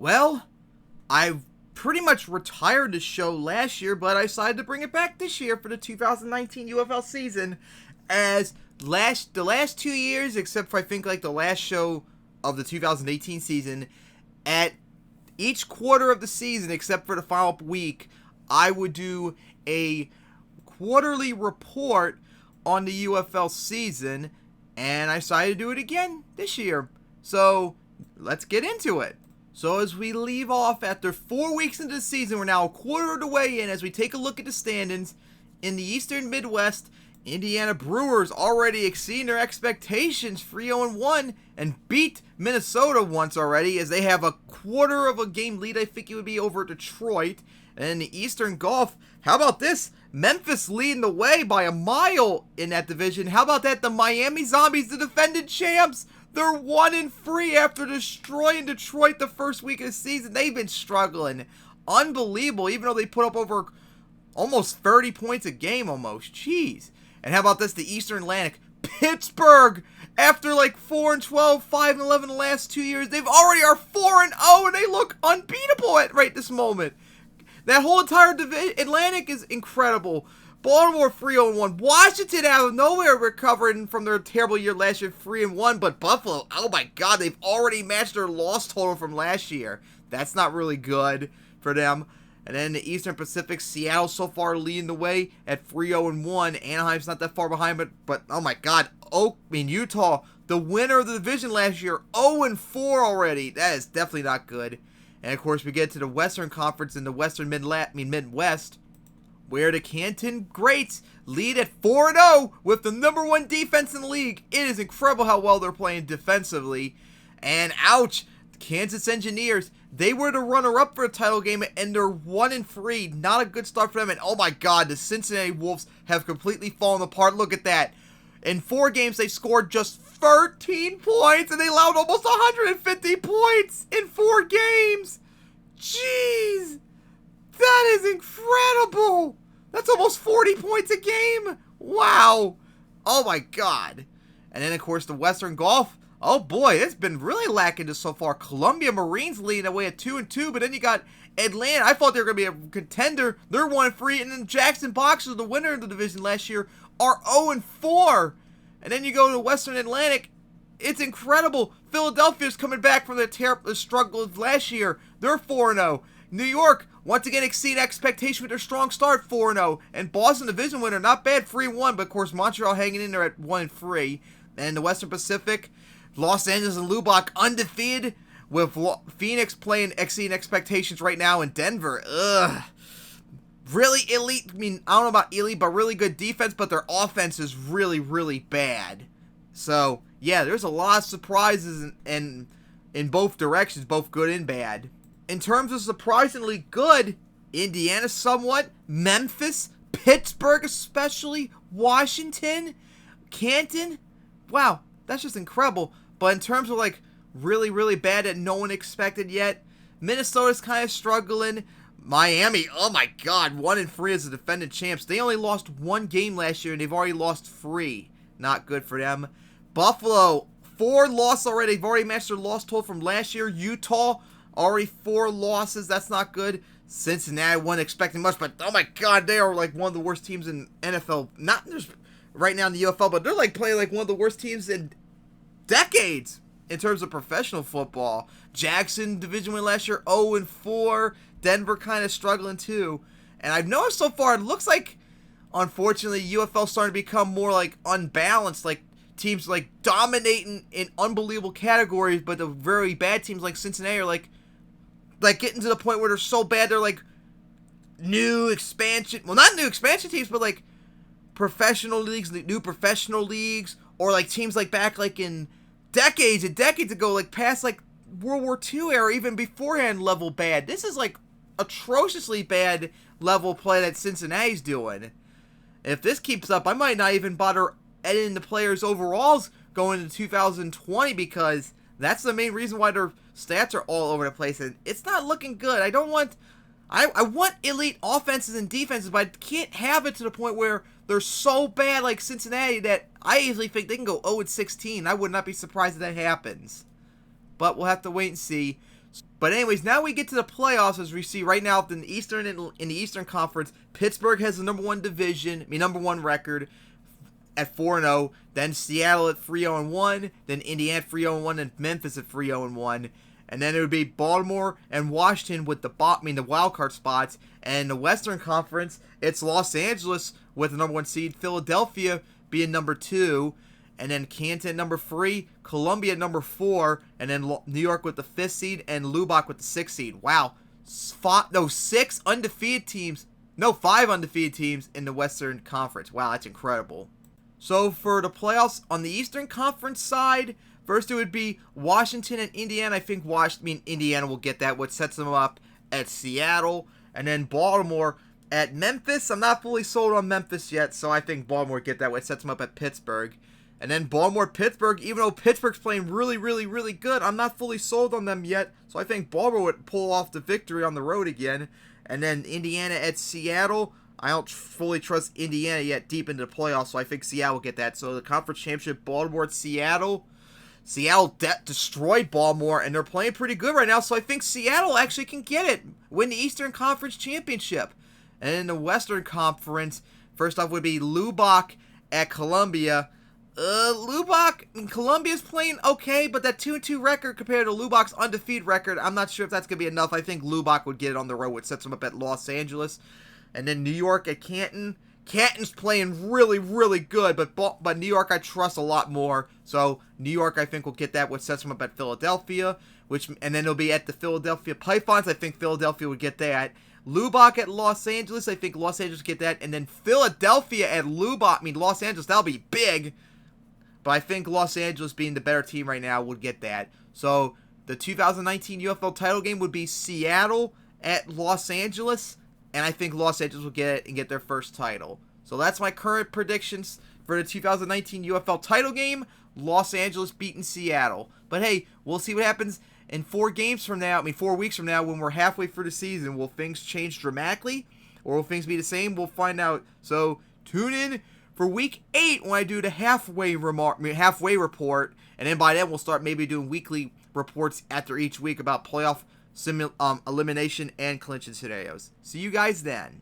Well, I pretty much retired the show last year, but I decided to bring it back this year for the 2019 UFL season. As the last 2 years, except for I think like the last show of the 2018 season, at each quarter of the season, except for the final week, I would do a quarterly report on the UFL season, and I decided to do it again this year. So let's get into it. So as we leave off after 4 weeks into the season, we're now a quarter of the way in as we take a look at the standings. In the Eastern Midwest, Indiana Brewers already exceeding their expectations, 3-0-1, and beat Minnesota once already as they have a quarter of a game lead, I think it would be, over Detroit. And in the Eastern Gulf, how about this? Memphis leading the way by a mile in that division. How about that? The Miami Zombies, the defending champs. They're 1-3 after destroying Detroit the first week of the season. They've been struggling. Unbelievable, even though they put up over almost 30 points a game almost. Jeez. And how about this? The Eastern Atlantic. Pittsburgh, after like 4-12, 5-11 the last 2 years, they've already are 4-0 and they look unbeatable at right this moment. That whole entire Atlantic is incredible. Baltimore 3-0-1. Washington out of nowhere recovering from their terrible year last year, 3-1. But Buffalo, oh my God, they've already matched their loss total from last year. That's not really good for them. And then the Eastern Pacific, Seattle so far leading the way at 3-0-1. Anaheim's not that far behind, but oh my God, Utah, the winner of the division last year, 0-4 already. That is definitely not good. And of course, we get to the Western Conference in the Western Midwest, where the Canton Greats lead at 4-0 with the #1 defense in the league. It is incredible how well they're playing defensively. And ouch, Kansas Engineers, they were the runner-up for a title game, and they're 1-3. Not a good start for them. And oh my God, the Cincinnati Wolves have completely fallen apart. Look at that. In 4 games, they scored just 13 points, and they allowed almost 150 points in 4 games. Jeez, that is incredible. That's almost 40 points a game. Wow. Oh my God. And then, of course, the Western Gulf. Oh boy, it's been really lacking this so far. Columbia Marines leading away at 2-2, but then you got Atlanta. I thought they were going to be a contender. They're 1-3, and then Jackson Boxers, the winner of the division last year, are 0-4. And then you go to the Western Atlantic. It's incredible. Philadelphia's coming back from the struggle of last year. They're 4-0. New York, once again, exceed expectation with their strong start, 4-0. And Boston, division winner, not bad, 3-1. But, of course, Montreal hanging in there at 1-3. And the Western Pacific, Los Angeles and Lubbock undefeated, with Phoenix playing exceeding expectations right now in Denver. Ugh. Really elite, I don't know about elite, but really good defense, but their offense is really, really bad. So, yeah, there's a lot of surprises in both directions, both good and bad. In terms of surprisingly good, Indiana somewhat, Memphis, Pittsburgh especially, Washington, Canton. Wow, that's just incredible. But in terms of like really, really bad that no one expected yet, Minnesota's kind of struggling. Miami, oh my God, 1-3 as the defending champs. They only lost 1 game last year and they've already lost 3. Not good for them. Buffalo, 4 losses already. They've already matched their loss total from last year. Utah, already 4 losses. That's not good. Cincinnati, wasn't expecting much, but oh my God, they are like one of the worst teams in NFL. Not just right now in the UFL, but they're like playing like one of the worst teams in decades in terms of professional football. Jackson, division win last year, 0-4. Denver kind of struggling too. And I've noticed so far, it looks like, unfortunately, UFL starting to become more like unbalanced. Like teams like dominating in unbelievable categories, but the very bad teams like Cincinnati are like getting to the point where they're so bad they're like new expansion. Well, not new expansion teams, but like professional leagues, new professional leagues, or like teams like back like in decades and decades ago, like past like World War II era, even beforehand level bad. This is like atrociously bad level play that Cincinnati's doing. If this keeps up, I might not even bother editing the players' overalls going into 2020 because that's the main reason why their stats are all over the place and it's not looking good. I want elite offenses and defenses, but I can't have it to the point where they're so bad like Cincinnati that I easily think they can go 0-16. I would not be surprised if that happens. But we'll have to wait and see. But anyways, now we get to the playoffs. As we see right now in the Eastern Conference, Pittsburgh has the number one record at 4-0. Then Seattle at 3-0-1. Then Indiana at 3-0-1, and Memphis at 3-0-1. And then it would be Baltimore and Washington with the wild card spots. And in the Western Conference, it's Los Angeles with the number 1 seed, Philadelphia being number 2. And then Canton at number 3, Columbia at number 4, and then New York with the 5th seed, and Lubbock with the 6th seed. Wow. 5 undefeated teams in the Western Conference. Wow, that's incredible. So for the playoffs on the Eastern Conference side, first it would be Washington and Indiana. I think Indiana will get that, which sets them up at Seattle. And then Baltimore at Memphis. I'm not fully sold on Memphis yet, so I think Baltimore get that, which sets them up at Pittsburgh. And then Baltimore-Pittsburgh, even though Pittsburgh's playing really, really, really good, I'm not fully sold on them yet. So I think Baltimore would pull off the victory on the road again. And then Indiana at Seattle. I don't fully trust Indiana yet deep into the playoffs, so I think Seattle will get that. So the conference championship, Baltimore at Seattle. Seattle destroyed Baltimore, and they're playing pretty good right now, so I think Seattle actually can get it. Win the Eastern Conference championship. And in the Western Conference, first off would be Lubbock at Columbia. Columbia's playing okay, but that 2-2 record compared to Lubbock's undefeated record, I'm not sure if that's going to be enough. I think Lubbock would get it on the road, which sets them up at Los Angeles. And then New York at Canton. Canton's playing really, really good, but New York I trust a lot more. So New York I think will get that, which sets them up at Philadelphia. And then it'll be at the Philadelphia Pythons. I think Philadelphia would get that. Lubbock at Los Angeles. I think Los Angeles get that. And then Philadelphia at Lubbock. Los Angeles, that'll be big. But I think Los Angeles, being the better team right now, would get that. So the 2019 UFL title game would be Seattle at Los Angeles. And I think Los Angeles will get it and get their first title. So that's my current predictions for the 2019 UFL title game. Los Angeles beating Seattle. But hey, we'll see what happens in 4 weeks from now, when we're halfway through the season. Will things change dramatically? Or will things be the same? We'll find out. So tune in for week 8 when I do the halfway report. And then by then we'll start maybe doing weekly reports after each week about playoff elimination and clinching scenarios. See you guys then.